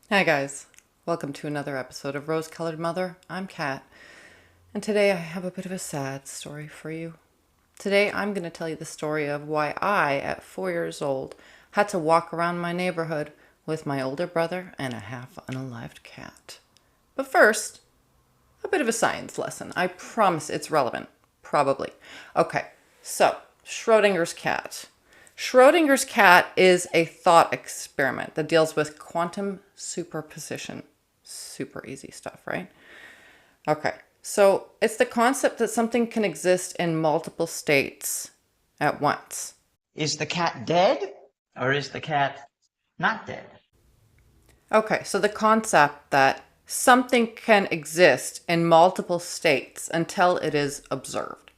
Hi guys, welcome to another episode of Rose Colored Mother. I'm Kat, and today I have a bit of a sad story for you. Today I'm going to tell you the story of why I, at 4 years old, had to walk around my neighborhood with my older brother and a half unalived cat. But first, a bit of a science lesson. I promise it's relevant. Probably. Okay, so Schrodinger's cat. Schrodinger's cat is a thought experiment that deals with quantum superposition. Super easy stuff, right? Okay, so it's the concept that something can exist in multiple states at once. Is the cat dead or is the cat not dead? Okay, so the concept that something can exist in multiple states until it is observed.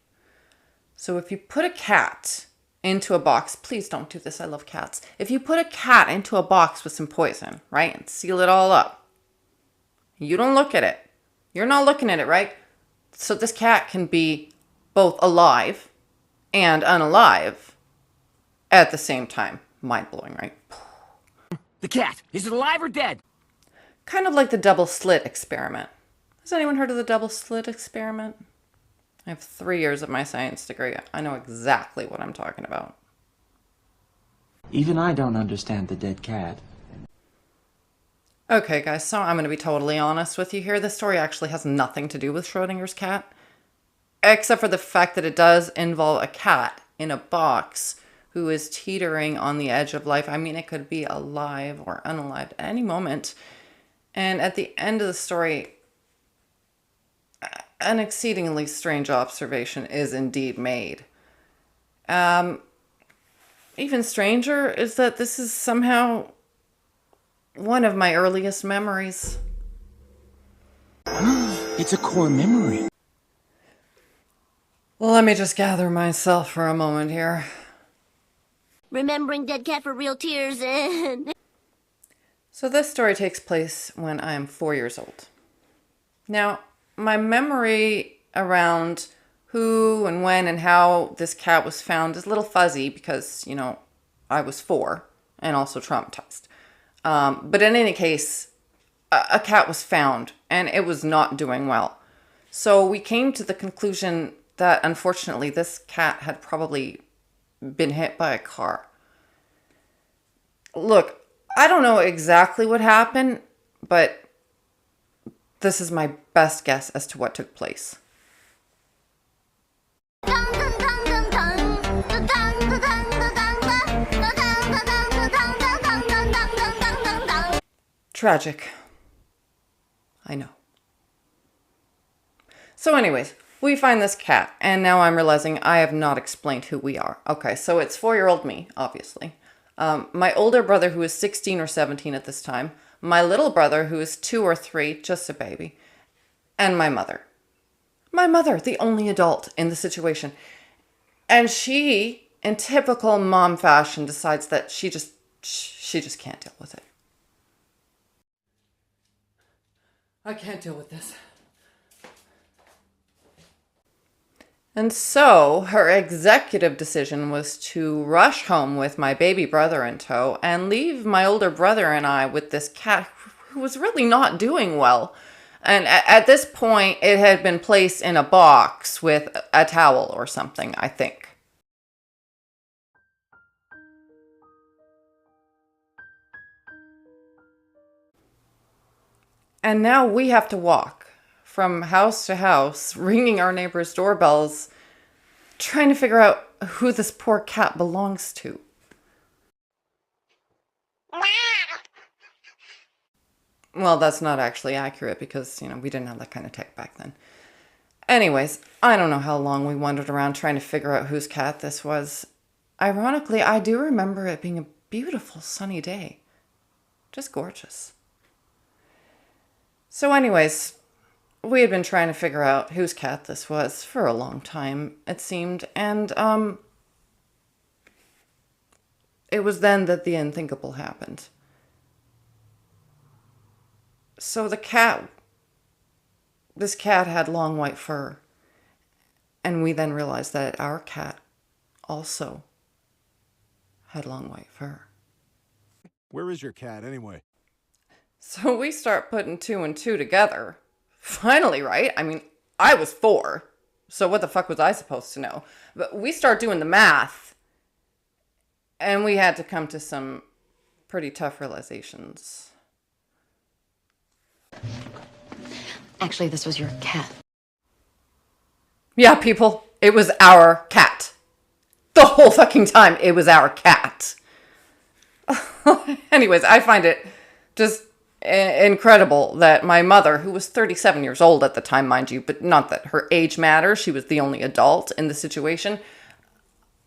So if you put a cat into a box, please don't do this, I love cats. If you put a cat into a box with some poison, right, and seal it all up, you don't look at it. You're not looking at it, right? So this cat can be both alive and unalive at the same time. Mind blowing, right? The cat, is it alive or dead? Kind of like the double slit experiment. Has anyone heard of the double slit experiment? I have 3 years of my science degree. I know exactly what I'm talking about. Even I don't understand the dead cat. Okay, guys, so I'm going to be totally honest with you here. This story actually has nothing to do with Schrodinger's cat, except for the fact that it does involve a cat in a box who is teetering on the edge of life. I mean, it could be alive or unalive at any moment. And at the end of the story, an exceedingly strange observation is indeed made. Even stranger is that this is somehow one of my earliest memories. It's a core memory. Well, let me just gather myself for a moment here. Remembering dead cat for real tears and... So this story takes place when I am 4 years old. Now, my memory around who and when and how this cat was found is a little fuzzy because, I was 4 and also traumatized. But in any case, a cat was found and it was not doing well. So we came to the conclusion that unfortunately this cat had probably been hit by a car. Look, I don't know exactly what happened, but this is my best guess as to what took place. Tragic. I know. So anyways, we find this cat, and now I'm realizing I have not explained who we are. Okay, so it's 4-year-old me, obviously. My older brother, who is 16 or 17 at this time. My little brother, who is 2 or 3, just a baby. And my mother. My mother, the only adult in the situation. And she, in typical mom fashion, decides that she just can't deal with it. I can't deal with this. And so her executive decision was to rush home with my baby brother in tow and leave my older brother and I with this cat who was really not doing well. And at this point, it had been placed in a box with a towel or something, I think. And now we have to walk from house to house, ringing our neighbors' doorbells, trying to figure out who this poor cat belongs to. Well, that's not actually accurate because, we didn't have that kind of tech back then. Anyways, I don't know how long we wandered around trying to figure out whose cat this was. Ironically, I do remember it being a beautiful sunny day. Just gorgeous. So anyways, we had been trying to figure out whose cat this was for a long time, it seemed, and it was then that the unthinkable happened. So this cat had long white fur, and we then realized that our cat also had long white fur. Where is your cat, anyway? So we start putting two and two together. Finally, right? I mean, I was 4, so what the fuck was I supposed to know? But we start doing the math, and we had to come to some pretty tough realizations. Actually, this was your cat. Yeah, people, it was our cat. The whole fucking time, it was our cat. Anyways, I find it just incredible that my mother, who was 37 years old at the time, mind you, but not that her age matters, she was the only adult in the situation.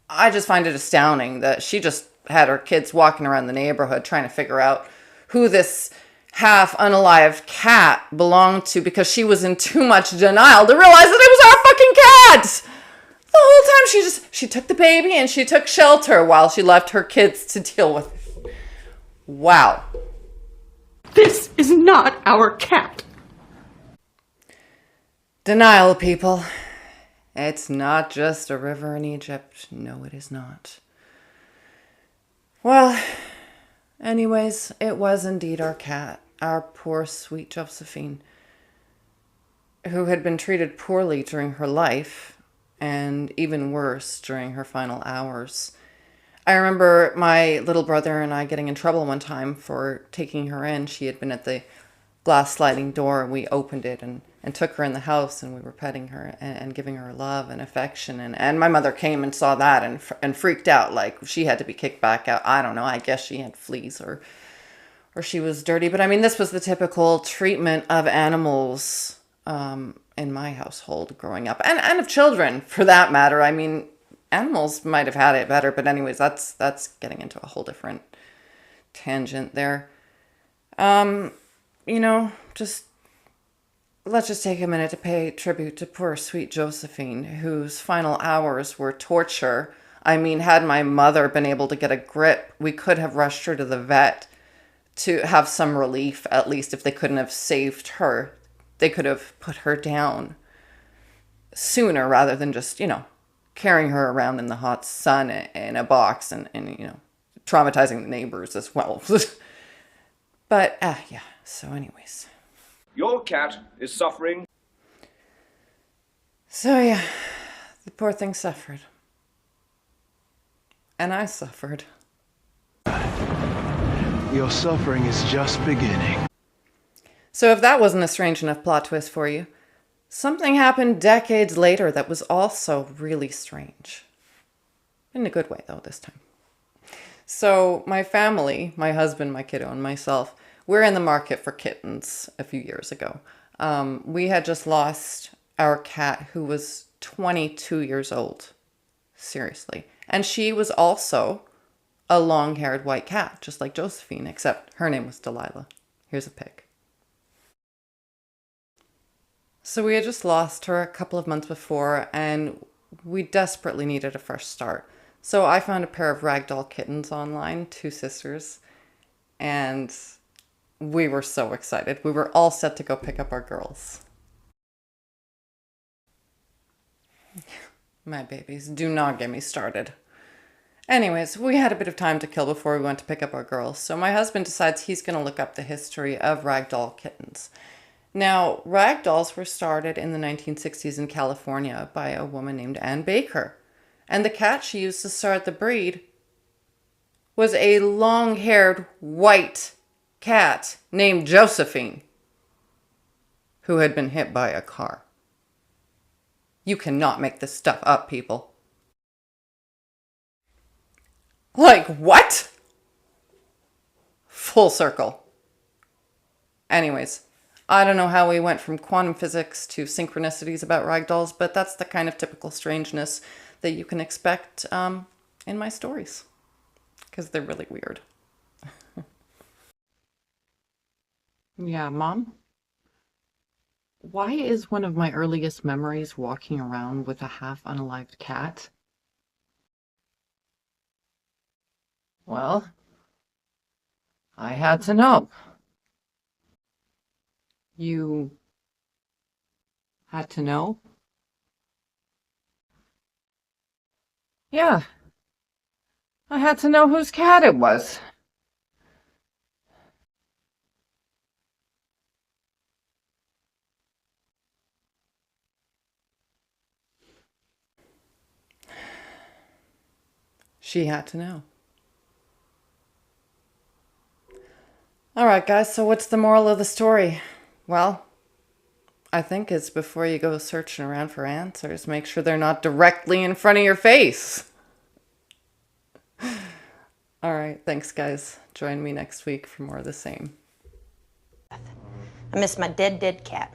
I just find it astounding that she just had her kids walking around the neighborhood trying to figure out who this half unalive cat belonged to, because she was in too much denial to realize that it was our fucking cat. The whole time she took the baby and she took shelter while she left her kids to deal with it. Wow. This is not our cat. Denial, people. It's not just a river in Egypt. No, it is not. Well, anyways, it was indeed our cat, our poor sweet Josephine, who had been treated poorly during her life, and even worse during her final hours. I remember my little brother and I getting in trouble one time for taking her in. She had been at the glass sliding door, and we opened it and took her in the house, and we were petting her and giving her love and affection. And my mother came and saw that and freaked out, like she had to be kicked back out. I don't know, I guess she had fleas or she was dirty. But I mean, this was the typical treatment of animals in my household growing up, and of children for that matter. I mean, animals might have had it better, but anyways, that's getting into a whole different tangent there. Let's just take a minute to pay tribute to poor sweet Josephine, whose final hours were torture. I mean, had my mother been able to get a grip, we could have rushed her to the vet to have some relief, at least. If they couldn't have saved her, they could have put her down sooner rather than just, carrying her around in the hot sun in a box and traumatizing the neighbors as well. But, yeah, so anyways. Your cat is suffering. So, yeah, the poor thing suffered. And I suffered. Your suffering is just beginning. So if that wasn't a strange enough plot twist for you, something happened decades later that was also really strange. In a good way, though, this time. So my family, my husband, my kiddo, and myself, we're in the market for kittens a few years ago. We had just lost our cat, who was 22 years old. Seriously. And she was also a long-haired white cat, just like Josephine, except her name was Delilah. Here's a pic. So we had just lost her a couple of months before, and we desperately needed a fresh start. So I found a pair of ragdoll kittens online, 2 sisters, and we were so excited. We were all set to go pick up our girls. My babies, do not get me started. Anyways, we had a bit of time to kill before we went to pick up our girls, so my husband decides he's going to look up the history of ragdoll kittens. Now, ragdolls were started in the 1960s in California by a woman named Ann Baker, and the cat she used to start the breed was a long-haired white cat named Josephine, who had been hit by a car. You cannot make this stuff up, people. Like, what? Full circle. Anyways, I don't know how we went from quantum physics to synchronicities about ragdolls, but that's the kind of typical strangeness that you can expect in my stories, because they're really weird. Yeah, Mom? Why is one of my earliest memories walking around with a half-unalived cat? Well, I had to know. You had to know? Yeah. I had to know whose cat it was. She had to know. All right, guys, so what's the moral of the story? Well, I think it's before you go searching around for answers, make sure they're not directly in front of your face. All right, thanks, guys. Join me next week for more of the same. I miss my dead cat.